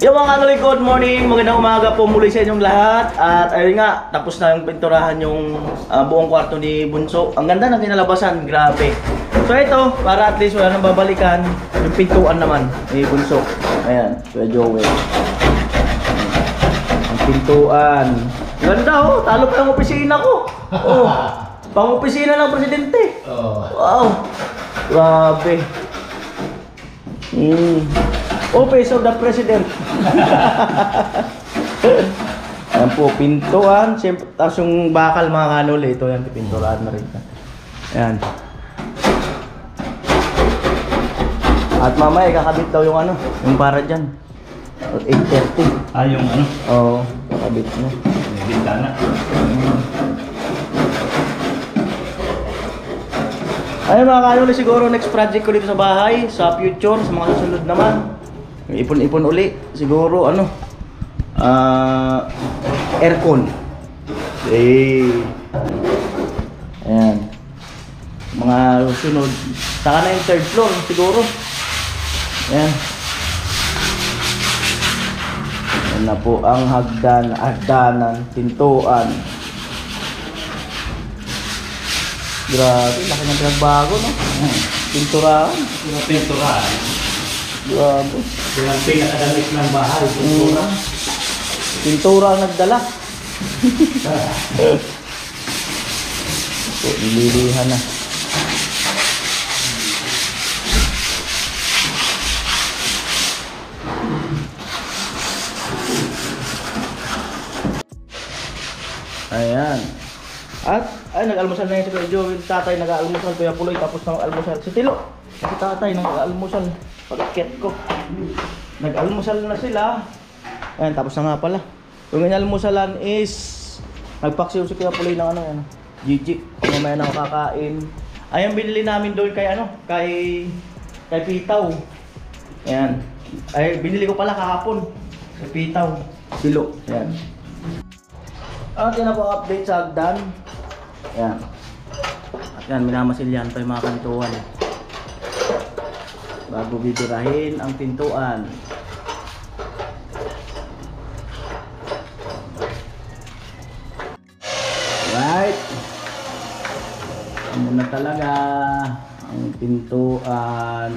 Yo mga kanoy, good morning, magandang umaga po muli sa inyong lahat. At ayun nga, tapos na yung pinturahan yung buong kwarto ni Bunso. Ang ganda ng kinalabasan, grabe. So ito, para at least wala nang babalikan, yung pintuan naman ni Bunso. Ayan, Kuya Joel. Ang pintuan. Ganda oh, talo pa yung opisina ko. Oh, pang opisina ng presidente. Wow, grabe. Office of the President. Ayan po, pintuan. Siyempre, tapos yung bakal mga kanol, ito yan, pinturan na rin. Ayan. At mamaya, kakabit daw yung ano, yung para dyan. 8:30. Ah, yung ano? Oo, kakabit mo. Yung bintana. Ayun mga kanol, siguro next project ko dito sa bahay, sa future, sa mga susunod naman. Ipon-ipon uli, siguro ano, aircon. Ayan. Mga sunod, saka na yung third floor siguro. Ayan. Ayan na po ang hagdanan, pintuan. Grabe, laki ng pinagbago, no? Pinturahan. Pinturahan. Grabe. Yung pinakadamit ng bahay. Pintura. Pintura ang nagdala. So, nililihan na. Ayan. At, ay, nag-almusal na yun si Kuya Joel. Tatay nag-almusal. Kuya Puloy, tapos na mag-almusal. Si Tilo. Si tatay nag-almusal. Pag-akit ko. Nag-almusal na sila. Ayan, tapos na nga pala. Yung inalmusalan is nagpaksiw si Kuya Puloy ng ano yan. Gigi. Kung mamaya na ako kakain. Ayan, binili namin doon kay ano, kay Pitaw. Ayan. Ay, binili ko pala kahapon. Kay Pitaw. Silo. Ayan. At yan na po update sa hagdan. Ayan. At yan, minamasilyan pa yung mga kantuan. Bago bibirahin ang pintuan. Right. Ano na talaga ang pintuan.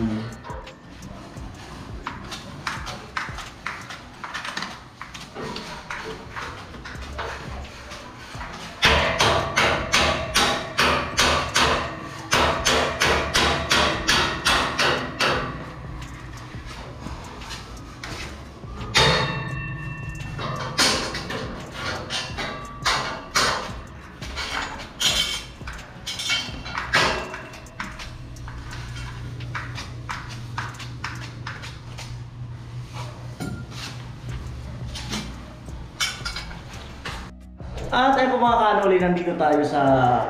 At ayun po mga kanoli, nandito tayo sa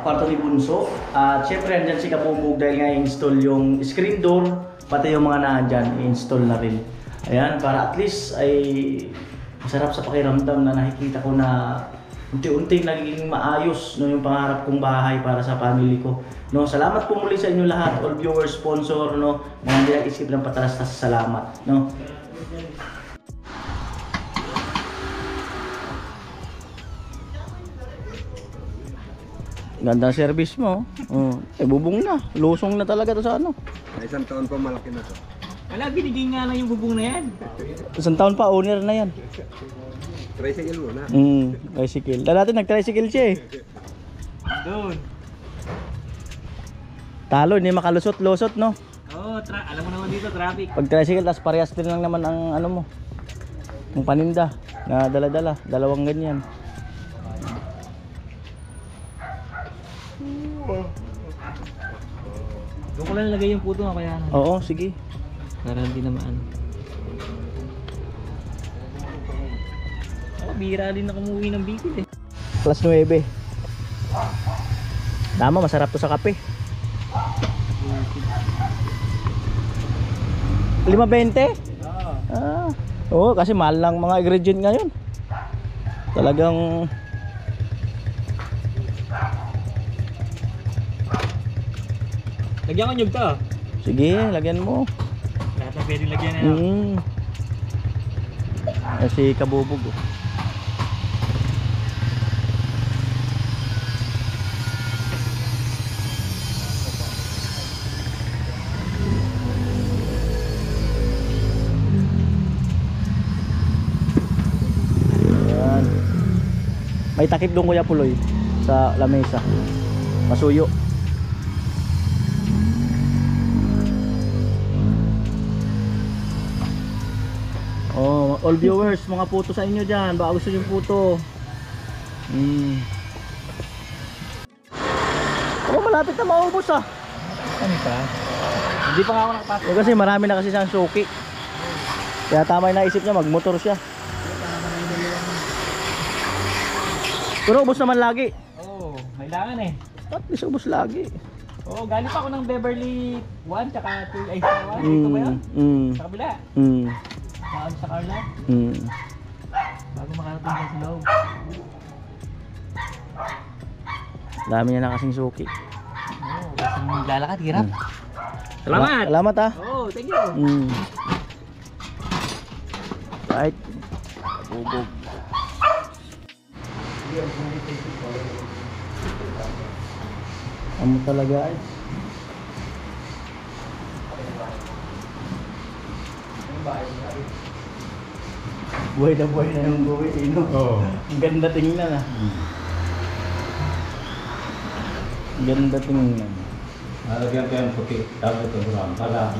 kwarto ni Bunso. At syempre andyan si Kapubog dahil nga i-install yung screen door, pati yung mga naandyan, i-install na rin. Ayan, para at least ay masarap sa pakiramdam na nakikita ko na unti-unting nagiging maayos no, yung pangarap kong bahay para sa family ko. No, salamat po muli sa inyo lahat, all viewers, sponsor, no, mga hindi nag-isip ng patalastas, salamat. No. Ganda service mo. Oh, bubong na. Lusong na talaga to sa ano. Isang taon pa malaki na to. Wala, binigay nga lang yung bubong na yan. Isang taon pa, owner na yan. Tricycle mo na. Tricycle. Dati nag-tricycle siya eh. Doon. Talo, hindi makalusot-lusot, no? Oo, alam mo naman dito, traffic. Pag tricycle, tas parehas din lang naman ang ano mo. Yung paninda na dala-dala. Dalawang ganyan. Doon ko lang lagay yung puto kaya na. Oo, sige. Para hindi naman. Bira din ako umuwi ng Bicol eh. Plus 9. Tama, masarap to sa kape. 5.20? Ah. Oo, kasi mahal lang mga ingredient ngayon. Talagang Lagyan ko nyug to. Ah. sige, lagyan mo. Lahat na pwedeng lagyan na. Si Kabubog. Oh. Ayan. May takip doon Kuya Puloy sa lamesa. Masuyo. Oh, all viewers, mga puto sa inyo dyan. Baka gusto nyo yung puto. Oh, malapit na maubos ah. Ano pa? Hindi pa nga ako nakapasok. Kasi marami na kasi siyang suki. Kaya tama yung naisip niya, magmotor siya. Pero ubos naman lagi. Oo, kailangan eh. At least ubos lagi. Oo, galing pa ako ng Beverly 1 tsaka 2 ay 1. Ito ba yun? Sa kabila. Saan sa Carla? Bago makarating ka sa loob. Dami niya na kasing suki. Oo, kasi maglalakad, hirap. Salamat! Salamat ah. Oo, thank you. Right. Bubog. Amo talaga ay. Buhay na yung buhay, no? Oo. Ang ganda tingnan ah. Ang ganda tingnan. Nalagyan ko yung puti, tapos ito buram, para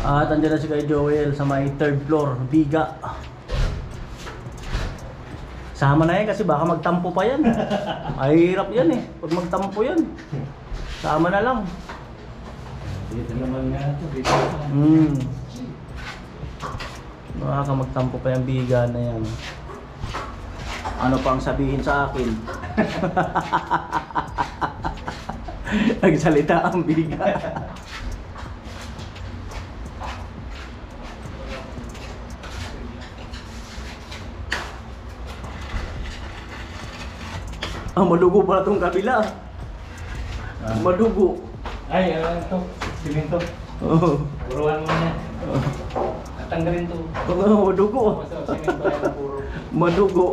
At andyan na si Kuya Joel sa may 3rd floor, Biga. Sama na yan kasi baka magtampo pa yan. Ay hirap yan eh, pag magtampo yan. Sama na lang. dito naman nga ito, dito. Baka magtampo pa yung Biga na yan. Ano pang sabihin sa akin? Nagsalita ang Biga. Madugo pala itong kabila. Madugo. Ay, ito. Simento. Oo. Puruan mo na. At tanggalin to. Madugo. Simento ay puro. Madugo.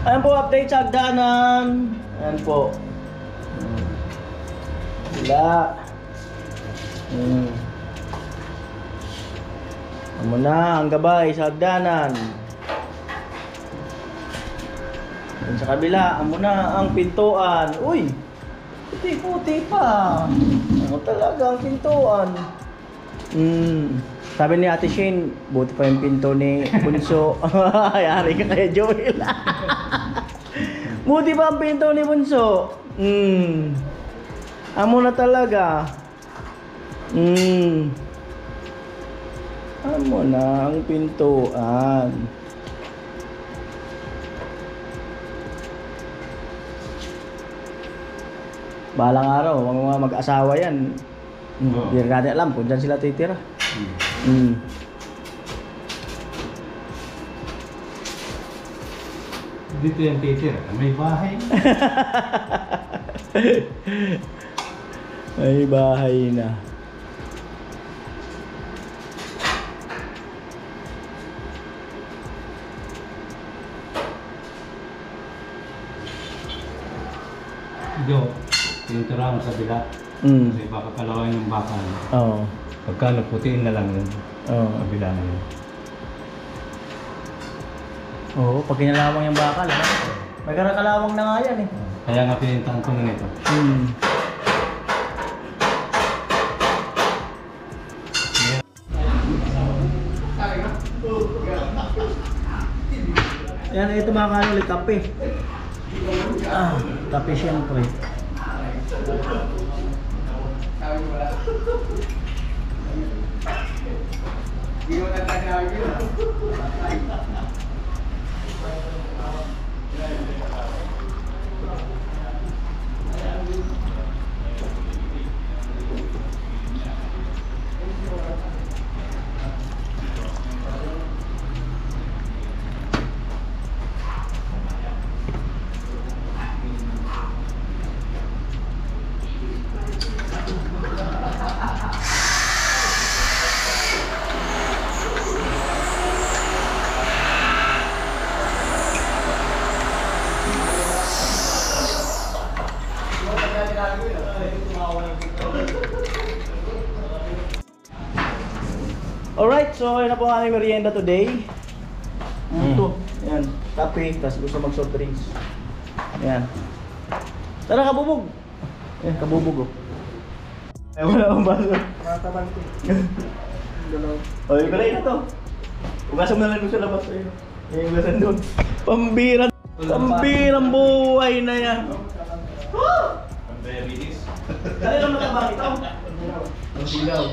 Ayan po, update sa hagdanan. Ayan po. Wala. Amo na ang gabay sa hagdanan. Yan sa kabila, amo na ang pintuan. Uy! Puti-puti pa. Amo talaga ang pintuan. Sabi ni Ate Shane, buti pa yung pinto ni Bunso. Ayari ka kaya Joel. Buti pa ang pinto ni Bunso. Amo na talaga. Amo na ang pintuan. Balang araw, mga mag-asawa yan. Hindi natin alam kung dyan sila titira. Dito yung titira, may bahay. May bahay na. Jo, tinitira mo sa bila. Kasi papakalawin yung baka. Oo. Pagka nagputiin na lang yun. Oo. Kabila na yun. Oo, pag kinalawang yung bakal, ha? May karakalawang na nga yan eh. Kaya nga pinintahan ko na nito. Yan, ito mga kanulit, kape. Kape siyempre. Alright, so yun na po ang aming merienda today. Ito, yan, kape, tapos gusto mag soft drinks. Yan. Tara, kabubog! Yan, kabubog oh. Ay, wala akong baso. Mataban ko. O, yung balay na to. Ugasan mo na lang sa labas. Ayun. Yung ugasan doon. Pambirang buhay na yan. Diabetes. Dali lang matabang ito. Ang sigaw.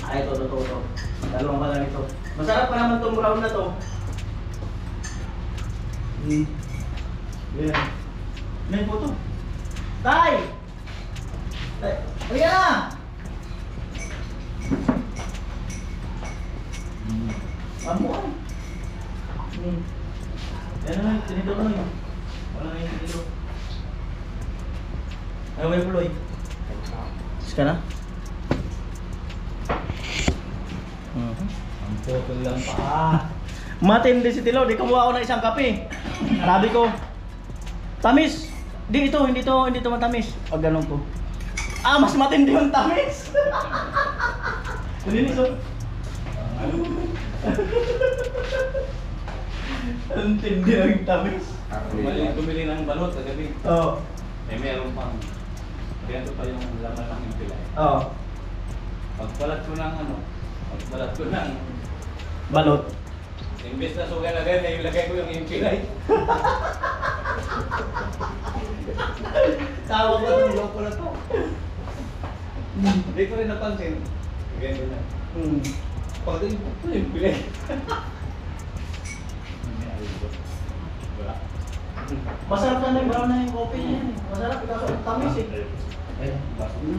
Ay, ito. Dalawang pa lang ito. Masarap pa naman itong brown na to. Yan. Yan po to. Tay! Tay! Uy na! Amuan. Yan na lang, tinito ko lang yun. Wala na yung tinito. Ayaw may puloy. Sis ka na? Ang photo lang pa. Matindi si Tilo, di kumuha ako ng isang kape. Sabi ko, tamis! Hindi ito matamis. Pag ganun to. Mas matindi yung tamis! Malinis oh. Ang tindi ng tamis. Bumili ng balot kagabi. Oo. Eh meron pang. Kaya ito pa yung laman ng impilay. Oo. Pagbalat ko ng Balot. imbes na suga lagay, na ilagay ko yung impilay. Tawa ko ng loko na to. Hindi ko rin napansin. Ganyan na. Pag ito yung impilay. Masarap na yung brown na yung coffee niya yan eh. Masarap, kaso tamis eh.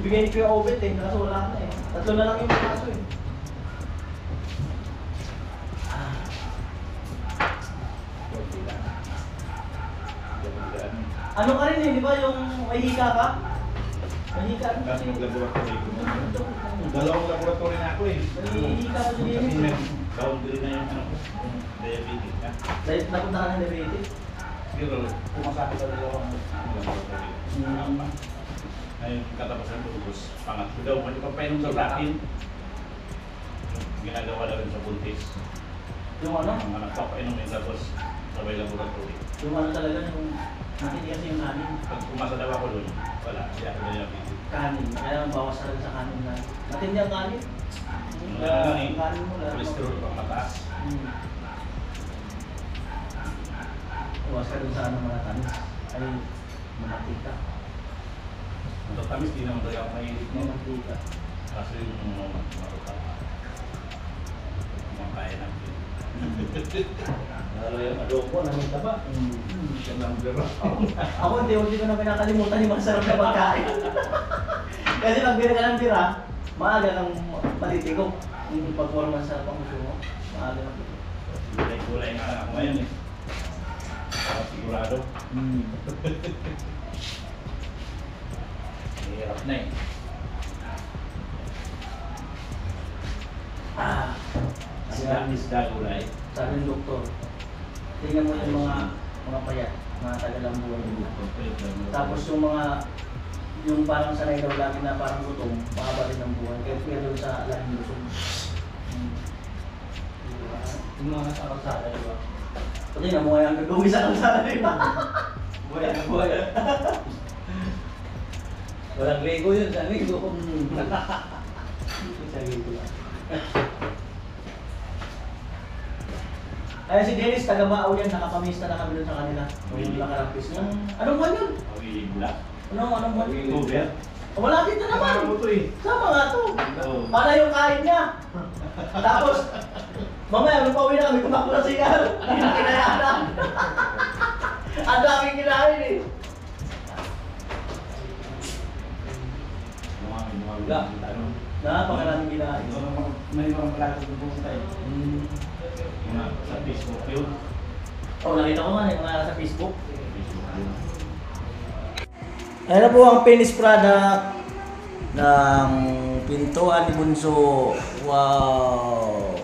Bigay ni Kuya Obet eh, kaso wala na eh. Tatlo na lang yung kaso eh. Ano ka rin eh, di ba yung may hika ka? May hika ka kasi. Dalawang laboratory na ako eh. May hika ka sa gilid. Boundary na yung diabetes ka. Dahil napunta ka ng diabetes. Siguro, pumasakit sa dalawang laboratory. Ngayon, katapasan ko ubos. Pangatlo daw, mali pa painom sa akin. Ginagawa na rin sa buntis. Yung ano? Ang anak pa painom yung tapos sabay laboratory. Yung ano talaga yung nakiti kasi yung kanin. Pag pumasa daw ako doon, wala. Siya ako na diabetes. Kanin. Kaya bawas talaga sa kanin na. Matindi ang kanin. Ang Kanin mo lang. cholesterol pang mataas. Bawas ka dun sa ano mga tamis. Ay, mantika. Ang tatamis, di naman tayo ako mahilig mo. Mantika. Kaso yung marutal. Kumakain natin. Lalo yung adobo, namin taba. Siya lang biro. Ako hindi ko na pinakalimutan yung masarap na pagkain. Kasi pag bira ka ng bira, maaga ng palitikok. Yung performance sa panggusto mo, maaga ng Kulay-kulay nga lang ako ngayon eh. Sigurado. Hirap na eh. Isda, gulay. Sabi ng doktor, tingnan mo yung mga payat. Matagal ang buhay. Tapos yung mga, yung parang sanay daw lagi na parang gutom, mahaba rin ang buhay. Kaya doon sa laging lusog. Yung mga nasa kalsada, di ba? Pati na, buhay ang gagawin sa kalsada, di ba? Buhay ang buhay. Walang lego yun, sa lego. Sa lego lang. Ay, si Dennis, taga-Maaw yan, nakapamista na kami doon sa kanila. Yung nakarampis niya. Anong buwan yun? Anong buwan? October. Wala dito naman. Sama nga to. Para yung kain niya. Tapos, mamaya, nung pauwi na kami, tumakbo na siya. Hindi na kinayaan. Ang daming kinain eh. Napakaraming kinain. May mga malaki na pumunta eh. Mga sa Facebook yun. Oh, nakita ko nga mga sa Facebook. Ayan na po ang finished product ng pintuan ni Bunso. Wow!